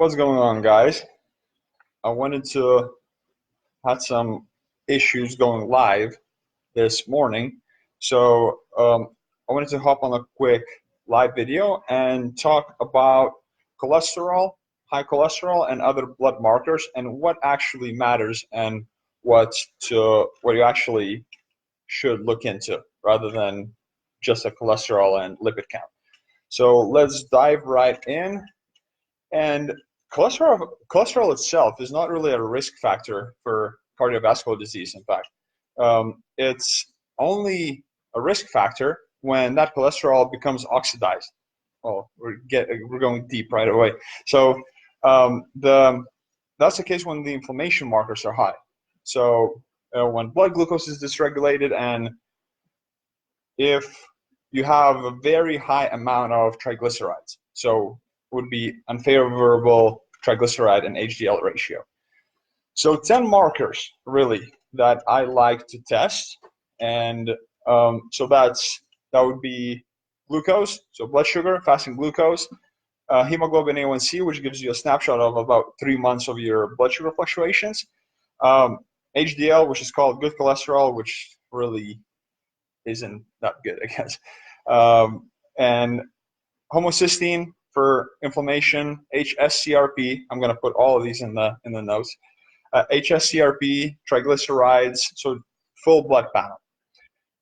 What's going on, guys? I wanted to had some issues going live this morning, so I wanted to hop on a quick live video and talk about cholesterol, high cholesterol, and other blood markers, and what actually matters and what you actually should look into, rather than just a cholesterol and lipid count. So let's dive right in. And cholesterol itself is not really a risk factor for cardiovascular disease. In fact, it's only a risk factor when that cholesterol becomes oxidized. Oh, we're going deep right away. So that's the case when the inflammation markers are high. So when blood glucose is dysregulated, and if you have a very high amount of triglycerides, so would be unfavorable triglyceride and HDL ratio. So 10 markers really that I like to test, and so that would be glucose, so blood sugar, fasting glucose, hemoglobin A1C, which gives you a snapshot of about 3 months of your blood sugar fluctuations, HDL, which is called good cholesterol, which really isn't that good, I guess, and homocysteine for inflammation, HSCRP. I'm going to put all of these in the notes. HSCRP, triglycerides, so full blood panel.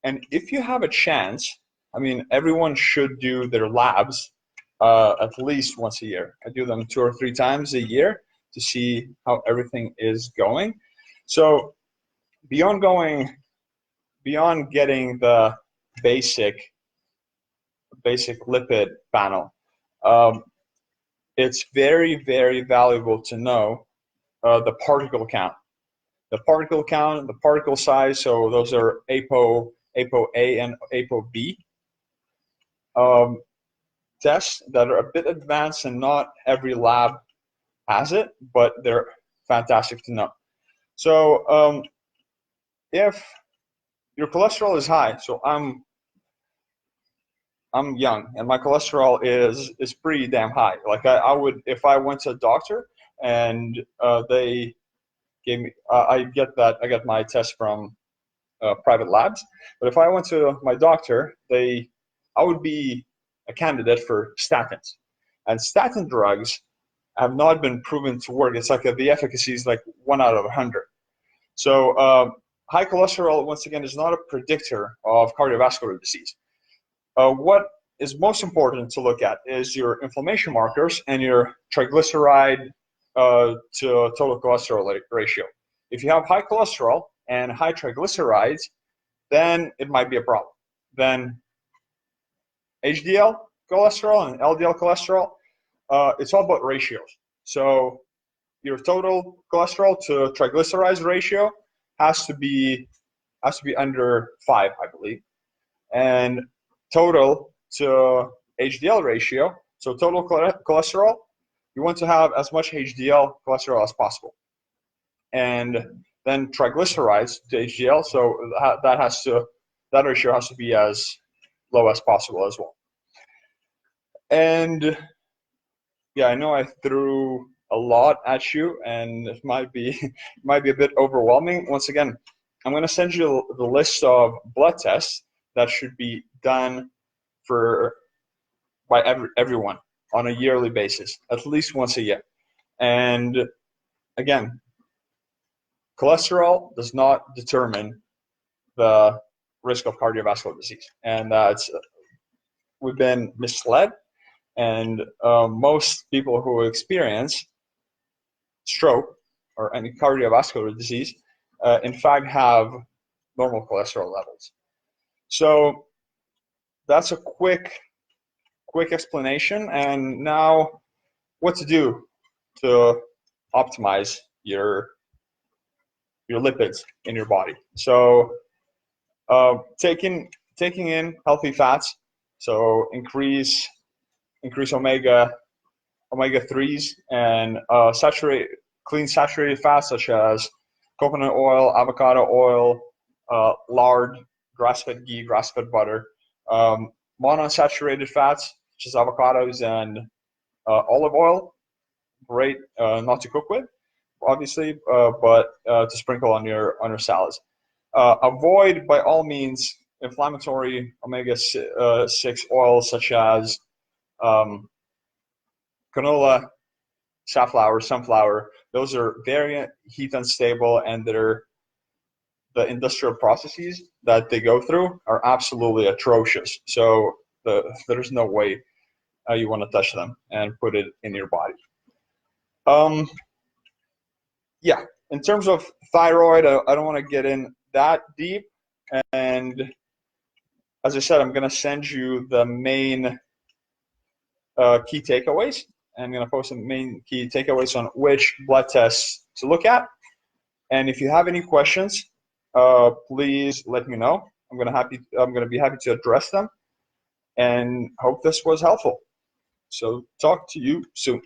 And if you have a chance, I mean, everyone should do their labs at least once a year. I do them 2 or 3 times a year to see how everything is going. So beyond getting the basic lipid panel, it's very, very valuable to know the particle count. The particle count, the particle size, so those are ApoA and ApoB tests that are a bit advanced, and not every lab has it, but they're fantastic to know. So if your cholesterol is high, so I'm young and my cholesterol is pretty damn high. Like I would, if I went to a doctor and they gave me, I get my test from private labs. But if I went to my doctor, I would be a candidate for statins. And statin drugs have not been proven to work. It's like the efficacy is like 1 out of 100. So high cholesterol, once again, is not a predictor of cardiovascular disease. What is most important to look at is your inflammation markers and your triglyceride to total cholesterol ratio. If you have high cholesterol and high triglycerides, then it might be a problem. Then HDL cholesterol and LDL cholesterol, it's all about ratios. So your total cholesterol to triglycerides ratio has to be under 5, I believe, and total to HDL ratio, so total cholesterol, you want to have as much HDL cholesterol as possible, and then triglycerides to HDL, so that ratio has to be as low as possible as well. And yeah, I know I threw a lot at you, and it might be a bit overwhelming. Once again, I'm going to send you the list of blood tests that should be done by everyone on a yearly basis, at least once a year. And again, cholesterol does not determine the risk of cardiovascular disease, and we've been misled. And most people who experience stroke or any cardiovascular disease, in fact, have normal cholesterol levels. So that's a quick explanation. And now, what to do to optimize your lipids in your body. So taking in healthy fats, so increase omega 3s and clean saturated fats such as coconut oil, avocado oil, lard, grass-fed ghee, grass-fed butter, monounsaturated fats such as avocados and olive oil, great not to cook with, obviously, but to sprinkle on your salads. Avoid by all means inflammatory omega-6 oils such as um, canola, safflower, sunflower. Those are very heat unstable, and they're the industrial processes that they go through are absolutely atrocious. So there's no way you want to touch them and put it in your body. Um, yeah, in terms of thyroid, I don't want to get in that deep. And as I said, I'm going to send you the main key takeaways. I'm going to post the main key takeaways on which blood tests to look at. And if you have any questions, please let me know. I'm going to be happy to address them, and hope this was helpful. So talk to you soon.